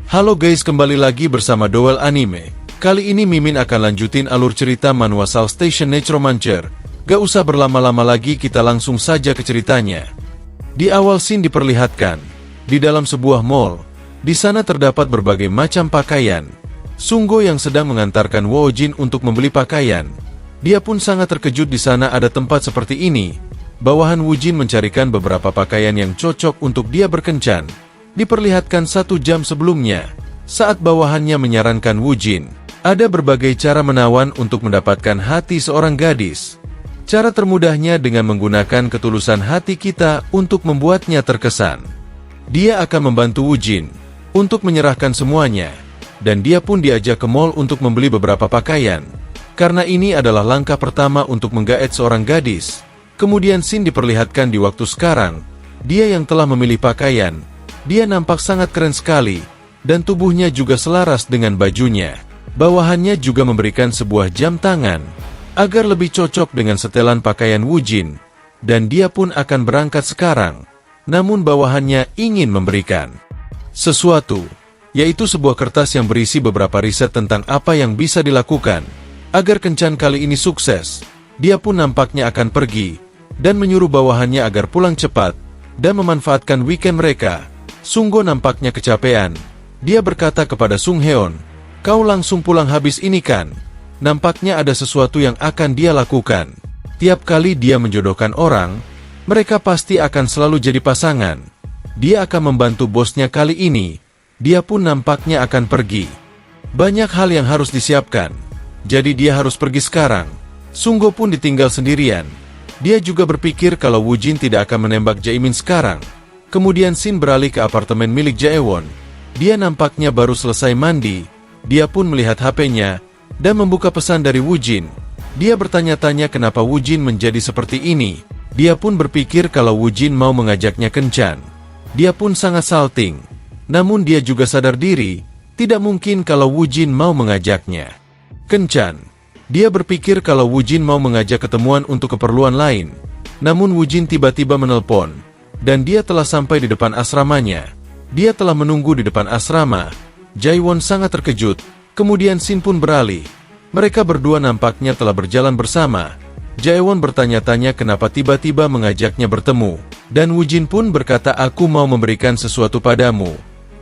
Halo guys, kembali lagi bersama Dowel Anime. Kali ini Mimin akan lanjutin alur cerita manhwa Soul Station Necromancer. Gak usah berlama-lama lagi, kita langsung saja ke ceritanya. Di awal scene diperlihatkan, di dalam sebuah mall, di sana terdapat berbagai macam pakaian. Sunggo yang sedang mengantarkan Woojin untuk membeli pakaian. Dia pun sangat terkejut di sana ada tempat seperti ini. Bawahan Woojin mencarikan beberapa pakaian yang cocok untuk dia berkencan. Diperlihatkan 1 jam sebelumnya, saat bawahannya menyarankan Woojin, ada berbagai cara menawan untuk mendapatkan hati seorang gadis. Cara termudahnya dengan menggunakan ketulusan hati kita untuk membuatnya terkesan. Dia akan membantu Woojin untuk menyerahkan semuanya, dan dia pun diajak ke mall untuk membeli beberapa pakaian. Karena ini adalah langkah pertama untuk menggaet seorang gadis. Kemudian scene diperlihatkan di waktu sekarang, dia yang telah memilih pakaian. Dia nampak sangat keren sekali, dan tubuhnya juga selaras dengan bajunya. Bawahannya juga memberikan sebuah jam tangan, agar lebih cocok dengan setelan pakaian Woojin, dan dia pun akan berangkat sekarang. Namun bawahannya ingin memberikan sesuatu, yaitu sebuah kertas yang berisi beberapa riset tentang apa yang bisa dilakukan, agar kencan kali ini sukses. Dia pun nampaknya akan pergi, dan menyuruh bawahannya agar pulang cepat, dan memanfaatkan weekend mereka. Sunggo nampaknya kecapean. Dia berkata kepada Sung Heon, "Kau langsung pulang habis ini kan?" Nampaknya ada sesuatu yang akan dia lakukan. Tiap kali dia menjodohkan orang, mereka pasti akan selalu jadi pasangan. Dia akan membantu bosnya kali ini. Dia pun nampaknya akan pergi. Banyak hal yang harus disiapkan, jadi dia harus pergi sekarang. Sunggo pun ditinggal sendirian. Dia juga berpikir kalau Woojin tidak akan menembak Jaemin sekarang. Kemudian scene beralih ke apartemen milik Jaewon. Dia nampaknya baru selesai mandi. Dia pun melihat HP-nya dan membuka pesan dari Woojin. Dia bertanya-tanya kenapa Woojin menjadi seperti ini. Dia pun berpikir kalau Woojin mau mengajaknya kencan. Dia pun sangat salting. Namun dia juga sadar diri, tidak mungkin kalau Woojin mau mengajaknya kencan. Dia berpikir kalau Woojin mau mengajak ketemuan untuk keperluan lain. Namun Woojin tiba-tiba menelpon, dan dia telah sampai di depan asramanya. Dia telah menunggu di depan asrama. Jaewon sangat terkejut. Kemudian scene pun beralih. Mereka berdua nampaknya telah berjalan bersama. Jaewon bertanya-tanya kenapa tiba-tiba mengajaknya bertemu. Dan Woojin pun berkata, "Aku mau memberikan sesuatu padamu,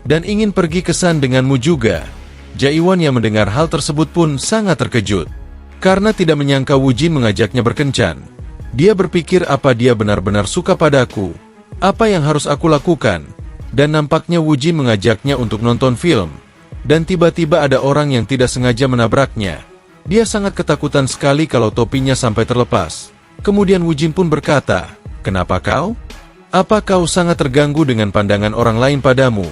dan ingin pergi ke San denganmu juga." Jaewon yang mendengar hal tersebut pun sangat terkejut. Karena tidak menyangka Woojin mengajaknya berkencan. Dia berpikir, apa dia benar-benar suka padaku? Apa yang harus aku lakukan? Dan nampaknya Woojin mengajaknya untuk nonton film. Dan tiba-tiba ada orang yang tidak sengaja menabraknya. Dia sangat ketakutan sekali kalau topinya sampai terlepas. Kemudian Woojin pun berkata, "Kenapa kau? Apa kau sangat terganggu dengan pandangan orang lain padamu?"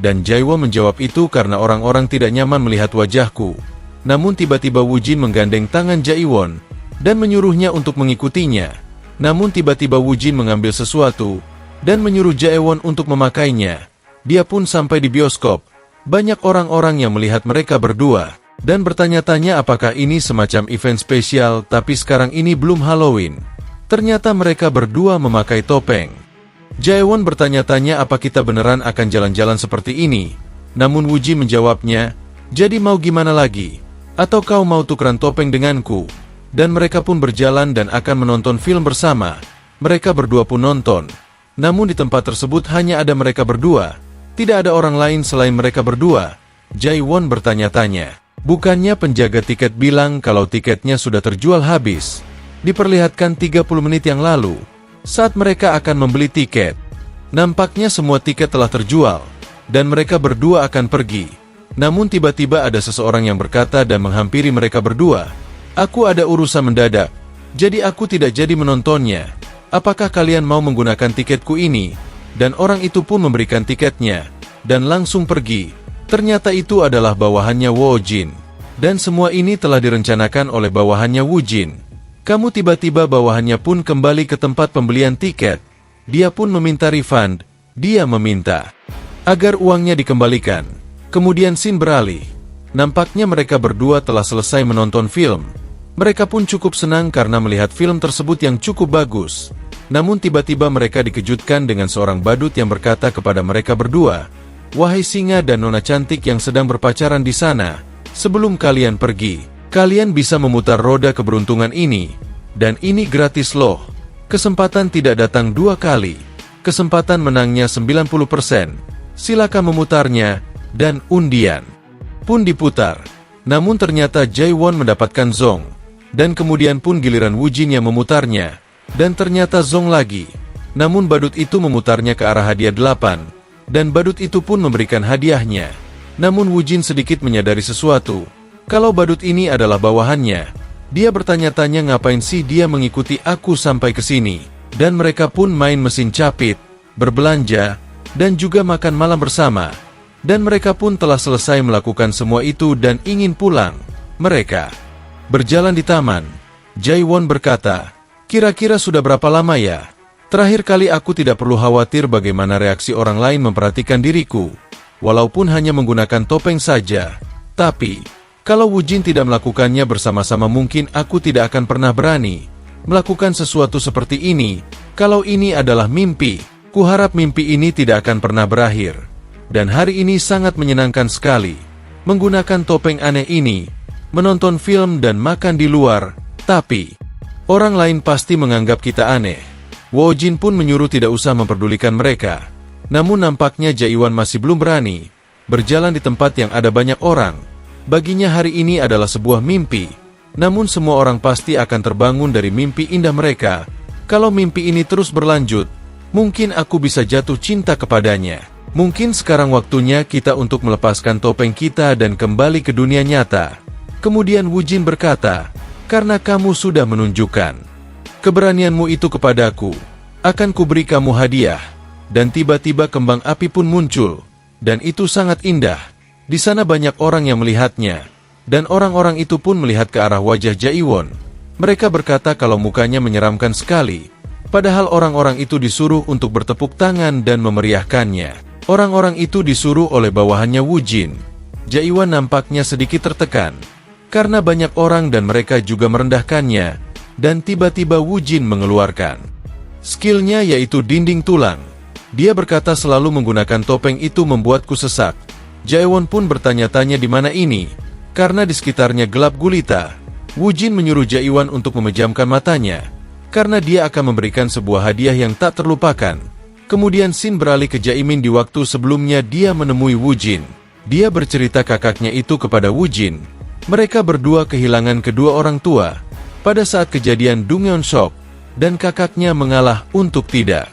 Dan Jaewon menjawab, "Itu karena orang-orang tidak nyaman melihat wajahku." Namun tiba-tiba Woojin menggandeng tangan Jaewon dan menyuruhnya untuk mengikutinya. Namun tiba-tiba Woojin mengambil sesuatu dan menyuruh Jaewon untuk memakainya. Dia pun sampai di bioskop. Banyak orang-orang yang melihat mereka berdua dan bertanya-tanya apakah ini semacam event spesial, tapi sekarang ini belum Halloween. Ternyata mereka berdua memakai topeng. Jaewon bertanya-tanya apa kita beneran akan jalan-jalan seperti ini. Namun Woojin menjawabnya, "Jadi mau gimana lagi? Atau kau mau tukeran topeng denganku?" Dan mereka pun berjalan dan akan menonton film bersama. Mereka berdua pun nonton. Namun di tempat tersebut hanya ada mereka berdua. Tidak ada orang lain selain mereka berdua. Jaewon bertanya-tanya. Bukannya penjaga tiket bilang kalau tiketnya sudah terjual habis? Diperlihatkan 30 menit yang lalu, saat mereka akan membeli tiket. Nampaknya semua tiket telah terjual, dan mereka berdua akan pergi. Namun tiba-tiba ada seseorang yang berkata dan menghampiri mereka berdua. "Aku ada urusan mendadak, jadi aku tidak jadi menontonnya. Apakah kalian mau menggunakan tiketku ini?" Dan orang itu pun memberikan tiketnya, dan langsung pergi. Ternyata itu adalah bawahannya Woojin. Dan semua ini telah direncanakan oleh bawahannya Woojin. Kamu tiba-tiba bawahannya pun kembali ke tempat pembelian tiket. Dia pun meminta refund. Dia meminta agar uangnya dikembalikan. Kemudian scene beralih. Nampaknya mereka berdua telah selesai menonton film. Mereka pun cukup senang karena melihat film tersebut yang cukup bagus. Namun tiba-tiba mereka dikejutkan dengan seorang badut yang berkata kepada mereka berdua, Wahai singa dan nona cantik yang sedang berpacaran di sana, sebelum kalian pergi, kalian bisa memutar roda keberuntungan ini. Dan ini gratis loh. Kesempatan tidak datang 2 kali. Kesempatan menangnya 90%. Silakan memutarnya, dan undian pun diputar. Namun ternyata Jaewon mendapatkan zong. Dan kemudian pun giliran Wujin yang memutarnya. Dan ternyata zong lagi. Namun badut itu memutarnya ke arah hadiah 8. Dan badut itu pun memberikan hadiahnya. Namun Wujin sedikit menyadari sesuatu. Kalau badut ini adalah bawahannya. Dia bertanya-tanya ngapain sih dia mengikuti aku sampai ke sini. Dan mereka pun main mesin capit, berbelanja, dan juga makan malam bersama. Dan mereka pun telah selesai melakukan semua itu dan ingin pulang. Mereka berjalan di taman. Jaewon berkata, "Kira-kira sudah berapa lama ya? Terakhir kali aku tidak perlu khawatir bagaimana reaksi orang lain memperhatikan diriku, walaupun hanya menggunakan topeng saja. Tapi, kalau Wujin tidak melakukannya bersama-sama mungkin aku tidak akan pernah berani melakukan sesuatu seperti ini. Kalau ini adalah mimpi, kuharap mimpi ini tidak akan pernah berakhir. Dan hari ini sangat menyenangkan sekali. Menggunakan topeng aneh ini, menonton film dan makan di luar, tapi orang lain pasti menganggap kita aneh." Wojin pun menyuruh tidak usah memperdulikan mereka. Namun nampaknya Jaewon masih belum berani berjalan di tempat yang ada banyak orang. Baginya hari ini adalah sebuah mimpi. Namun semua orang pasti akan terbangun dari mimpi indah mereka. Kalau mimpi ini terus berlanjut, mungkin aku bisa jatuh cinta kepadanya. Mungkin sekarang waktunya kita untuk melepaskan topeng kita dan kembali ke dunia nyata. Kemudian Wujin berkata, "Karena kamu sudah menunjukkan keberanianmu itu kepadaku, akan kuberi kamu hadiah." Dan tiba-tiba kembang api pun muncul, dan itu sangat indah. Di sana banyak orang yang melihatnya, dan orang-orang itu pun melihat ke arah wajah Jaewon. Mereka berkata kalau mukanya menyeramkan sekali, padahal orang-orang itu disuruh untuk bertepuk tangan dan memeriahkannya. Orang-orang itu disuruh oleh bawahannya Wujin. Jaewon nampaknya sedikit tertekan, karena banyak orang dan mereka juga merendahkannya. Dan tiba-tiba Wujin mengeluarkan skillnya yaitu dinding tulang. Dia berkata selalu menggunakan topeng itu membuatku sesak. Jaewon pun bertanya-tanya di mana ini, karena di sekitarnya gelap gulita. Wujin menyuruh Jaewon untuk memejamkan matanya, karena dia akan memberikan sebuah hadiah yang tak terlupakan. Kemudian Shin beralih ke Jaemin di waktu sebelumnya dia menemui Wujin. Dia bercerita kakaknya itu kepada Wujin. Mereka berdua kehilangan kedua orang tua pada saat kejadian Dongyeon shock, dan kakaknya mengalah untuk tidak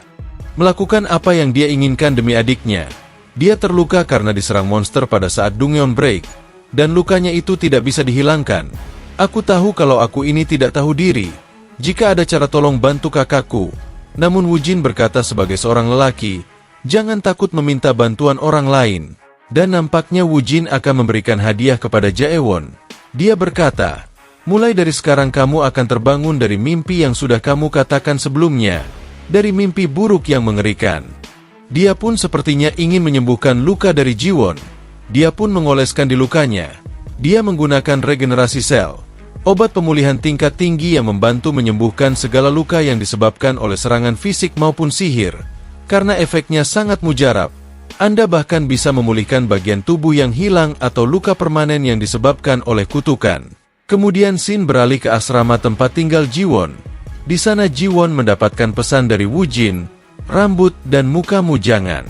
melakukan apa yang dia inginkan demi adiknya. Dia terluka karena diserang monster pada saat Dongyeon break, dan lukanya itu tidak bisa dihilangkan. Aku tahu kalau aku ini tidak tahu diri. Jika ada cara tolong bantu kakakku. Namun Wujin berkata sebagai seorang lelaki, jangan takut meminta bantuan orang lain. Dan nampaknya Wujin akan memberikan hadiah kepada Jaewon. Dia berkata, mulai dari sekarang kamu akan terbangun dari mimpi yang sudah kamu katakan sebelumnya. Dari mimpi buruk yang mengerikan. Dia pun sepertinya ingin menyembuhkan luka dari Jiwon. Dia pun mengoleskan di lukanya. Dia menggunakan regenerasi sel, obat pemulihan tingkat tinggi yang membantu menyembuhkan segala luka yang disebabkan oleh serangan fisik maupun sihir. Karena efeknya sangat mujarab, Anda bahkan bisa memulihkan bagian tubuh yang hilang atau luka permanen yang disebabkan oleh kutukan. Kemudian Shin beralih ke asrama tempat tinggal Jiwon. Di sana Jiwon mendapatkan pesan dari Wujin, rambut dan mukamu jangan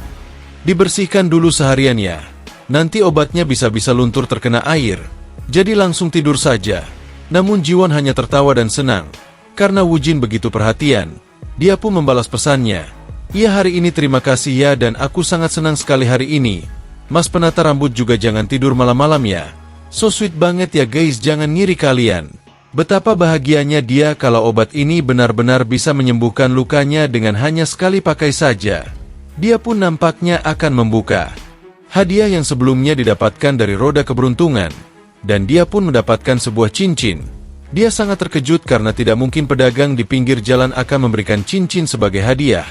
dibersihkan dulu seharian ya. Nanti obatnya bisa-bisa luntur terkena air. Jadi langsung tidur saja. Namun Jiwon hanya tertawa dan senang. Karena Wujin begitu perhatian, dia pun membalas pesannya. Ya hari ini terima kasih ya dan aku sangat senang sekali hari ini. Mas penata rambut juga jangan tidur malam-malam ya. So sweet banget ya guys, jangan ngiri kalian. Betapa bahagianya dia kalau obat ini benar-benar bisa menyembuhkan lukanya dengan hanya sekali pakai saja. Dia pun nampaknya akan membuka hadiah yang sebelumnya didapatkan dari roda keberuntungan. Dan dia pun mendapatkan sebuah cincin. Dia sangat terkejut karena tidak mungkin pedagang di pinggir jalan akan memberikan cincin sebagai hadiah.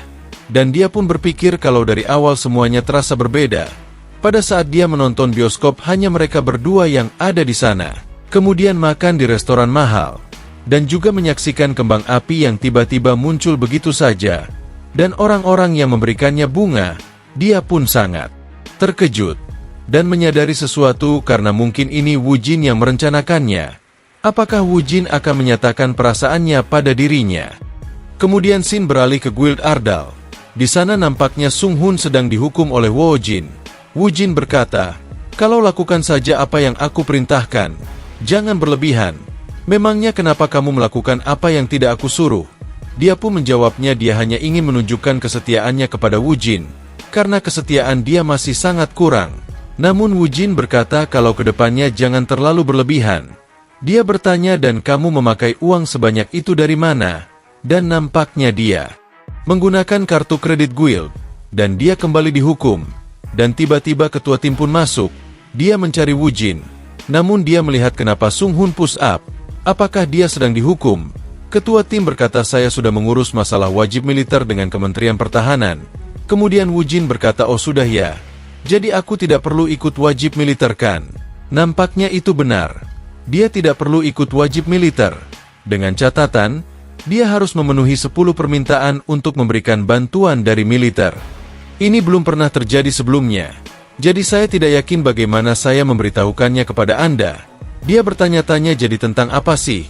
Dan dia pun berpikir kalau dari awal semuanya terasa berbeda. Pada saat dia menonton bioskop hanya mereka berdua yang ada di sana. Kemudian makan di restoran mahal. Dan juga menyaksikan kembang api yang tiba-tiba muncul begitu saja. Dan orang-orang yang memberikannya bunga, dia pun sangat terkejut, dan menyadari sesuatu karena mungkin ini Wu Jin yang merencanakannya. Apakah Wu Jin akan menyatakan perasaannya pada dirinya? Kemudian Sin beralih ke Guild Ardal. Di sana nampaknya Sung Hun sedang dihukum oleh Wu Jin. Wu Jin berkata, "Kalau lakukan saja apa yang aku perintahkan, jangan berlebihan. Memangnya kenapa kamu melakukan apa yang tidak aku suruh?" Dia pun menjawabnya dia hanya ingin menunjukkan kesetiaannya kepada Wu Jin, karena kesetiaan dia masih sangat kurang. Namun Wu Jin berkata kalau kedepannya jangan terlalu berlebihan. Dia bertanya, "Dan kamu memakai uang sebanyak itu dari mana?" Dan nampaknya dia menggunakan kartu kredit guild, dan dia kembali dihukum. Dan tiba-tiba ketua tim pun masuk. Dia mencari Wu Jin, namun dia melihat kenapa Sung Hun push up. Apakah dia sedang dihukum? Ketua tim berkata, "Saya sudah mengurus masalah wajib militer dengan Kementerian Pertahanan." Kemudian Wu Jin berkata, "Oh sudah ya, jadi aku tidak perlu ikut wajib militer kan?" Nampaknya itu benar. Dia tidak perlu ikut wajib militer. Dengan catatan, dia harus memenuhi 10 permintaan untuk memberikan bantuan dari militer. Ini belum pernah terjadi sebelumnya. Jadi saya tidak yakin bagaimana saya memberitahukannya kepada Anda. Dia bertanya-tanya, "Jadi tentang apa sih?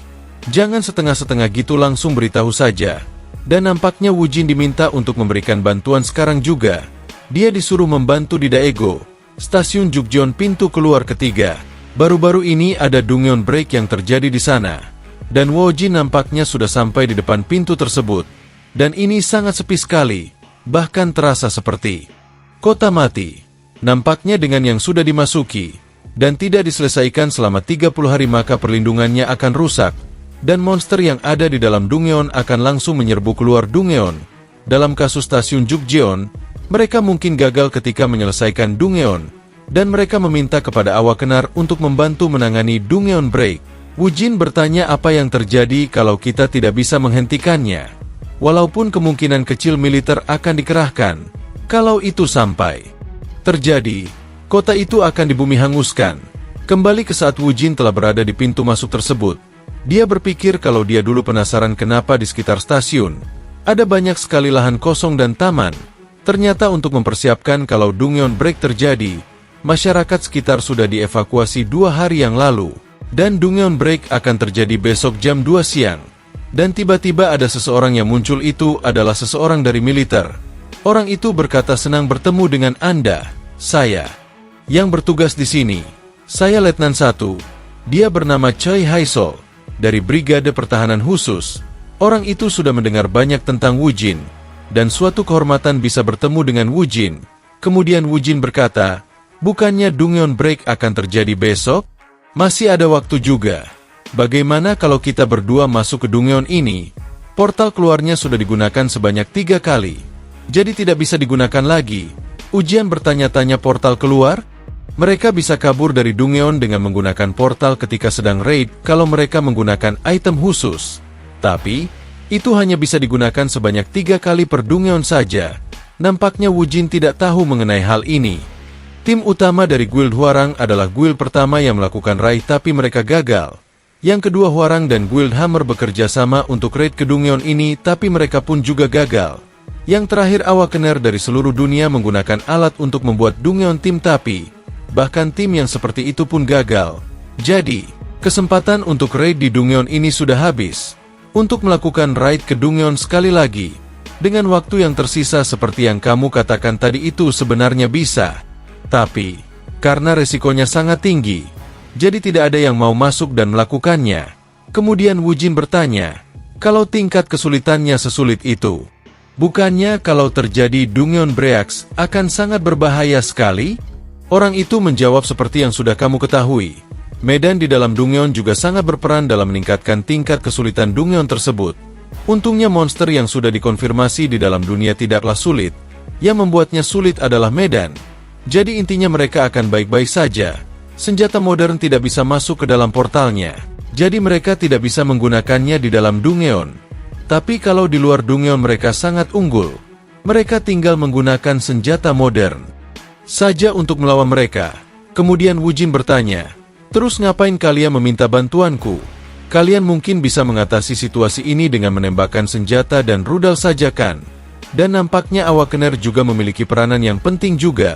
Jangan setengah-setengah gitu, langsung beritahu saja." Dan nampaknya Wu Jin diminta untuk memberikan bantuan sekarang juga. Dia disuruh membantu di Daegu, stasiun Jukjeon, pintu keluar ketiga. Baru-baru ini ada Dongyeon Break yang terjadi di sana. Dan Wu Jin nampaknya sudah sampai di depan pintu tersebut. Dan ini sangat sepi sekali, bahkan terasa seperti kota mati. Nampaknya dengan yang sudah dimasuki dan tidak diselesaikan selama 30 hari maka perlindungannya akan rusak. Dan monster yang ada di dalam Dongyeon akan langsung menyerbu keluar Dongyeon. Dalam kasus stasiun Jukjeon, mereka mungkin gagal ketika menyelesaikan Dongyeon. Dan mereka meminta kepada Awakener untuk membantu menangani Dongyeon Break. Wu Jin bertanya apa yang terjadi kalau kita tidak bisa menghentikannya. Walaupun kemungkinan kecil militer akan dikerahkan, kalau itu sampai terjadi, kota itu akan dibumi hanguskan. Kembali ke saat Wu Jin telah berada di pintu masuk tersebut. Dia berpikir kalau dia dulu penasaran kenapa di sekitar stasiun ada banyak sekali lahan kosong dan taman. Ternyata untuk mempersiapkan kalau Dongyeon Break terjadi, masyarakat sekitar sudah dievakuasi 2 hari yang lalu. Dan Dongyeon Break akan terjadi besok jam 2 siang. Dan tiba-tiba ada seseorang yang muncul, itu adalah seseorang dari militer. Orang itu berkata, "Senang bertemu dengan Anda. Saya yang bertugas di sini. Saya Letnan 1. Dia bernama Choi Haisol, dari Brigade Pertahanan Khusus." Orang itu sudah mendengar banyak tentang Wu Jin, dan suatu kehormatan bisa bertemu dengan Wu Jin. Kemudian Wu Jin berkata, "Bukannya Dongyeon Break akan terjadi besok? Masih ada waktu juga. Bagaimana kalau kita berdua masuk ke Dongyeon ini? Portal keluarnya sudah digunakan sebanyak 3 kali. Jadi tidak bisa digunakan lagi." Ujian bertanya-tanya, portal keluar? Mereka bisa kabur dari Dongyeon dengan menggunakan portal ketika sedang raid kalau mereka menggunakan item khusus. Tapi, itu hanya bisa digunakan sebanyak 3 kali per Dongyeon saja. Nampaknya Wu Jin tidak tahu mengenai hal ini. Tim utama dari Guild Hwarang adalah guild pertama yang melakukan raid tapi mereka gagal. Yang kedua Hwarang dan Guild Hammer bekerja sama untuk raid ke Dongyeon ini tapi mereka pun juga gagal. Yang terakhir Awakener dari seluruh dunia menggunakan alat untuk membuat Dongyeon tim tapi bahkan tim yang seperti itu pun gagal. Jadi, kesempatan untuk raid di Dongyeon ini sudah habis. Untuk melakukan raid ke Dongyeon sekali lagi, dengan waktu yang tersisa seperti yang kamu katakan tadi itu sebenarnya bisa. Tapi, karena resikonya sangat tinggi, jadi tidak ada yang mau masuk dan melakukannya. Kemudian Wu Jin bertanya, kalau tingkat kesulitannya sesulit itu, bukannya kalau terjadi Dongyeon Break akan sangat berbahaya sekali? Orang itu menjawab, seperti yang sudah kamu ketahui, medan di dalam Dongyeon juga sangat berperan dalam meningkatkan tingkat kesulitan Dongyeon tersebut. Untungnya monster yang sudah dikonfirmasi di dalam dunia tidaklah sulit. Yang membuatnya sulit adalah medan. Jadi intinya mereka akan baik-baik saja. Senjata modern tidak bisa masuk ke dalam portalnya. Jadi mereka tidak bisa menggunakannya di dalam Dongyeon. Tapi kalau di luar Dongyeon mereka sangat unggul. Mereka tinggal menggunakan senjata modern saja untuk melawan mereka. Kemudian Wu Jin bertanya, terus ngapain kalian meminta bantuanku? Kalian mungkin bisa mengatasi situasi ini dengan menembakkan senjata dan rudal saja kan? Dan nampaknya Awakener juga memiliki peranan yang penting juga.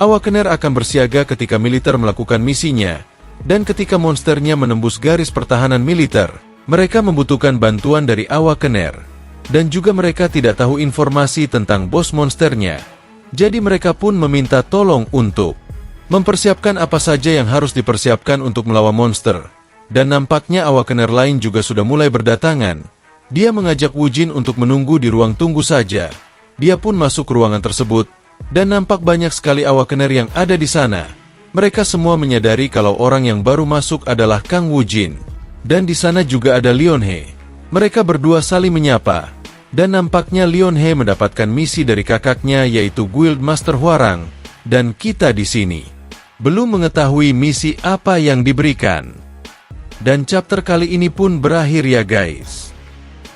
Awakener akan bersiaga ketika militer melakukan misinya, dan ketika monsternya menembus garis pertahanan militer, mereka membutuhkan bantuan dari Awakener. Dan juga mereka tidak tahu informasi tentang bos monsternya. Jadi mereka pun meminta tolong untuk mempersiapkan apa saja yang harus dipersiapkan untuk melawan monster. Dan nampaknya Awakener lain juga sudah mulai berdatangan. Dia mengajak Wujin untuk menunggu di ruang tunggu saja. Dia pun masuk ke ruangan tersebut, dan nampak banyak sekali Awakener yang ada di sana. Mereka semua menyadari kalau orang yang baru masuk adalah Kang Wujin. Dan di sana juga ada Leon He. Mereka berdua saling menyapa. Dan nampaknya Leon He mendapatkan misi dari kakaknya yaitu Guild Master Hwarang. Dan kita di sini belum mengetahui misi apa yang diberikan. Dan chapter kali ini pun berakhir ya guys.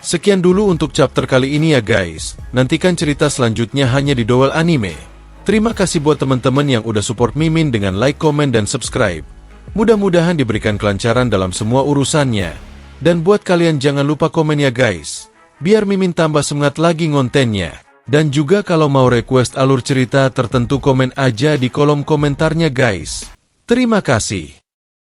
Sekian dulu untuk chapter kali ini ya guys. Nantikan cerita selanjutnya hanya di Dowell Anime. Terima kasih buat teman-teman yang udah support Mimin dengan like, komen, dan subscribe. Mudah-mudahan diberikan kelancaran dalam semua urusannya. Dan buat kalian jangan lupa komen ya guys. Biar Mimin tambah semangat lagi ngontennya. Dan juga kalau mau request alur cerita tertentu komen aja di kolom komentarnya guys. Terima kasih.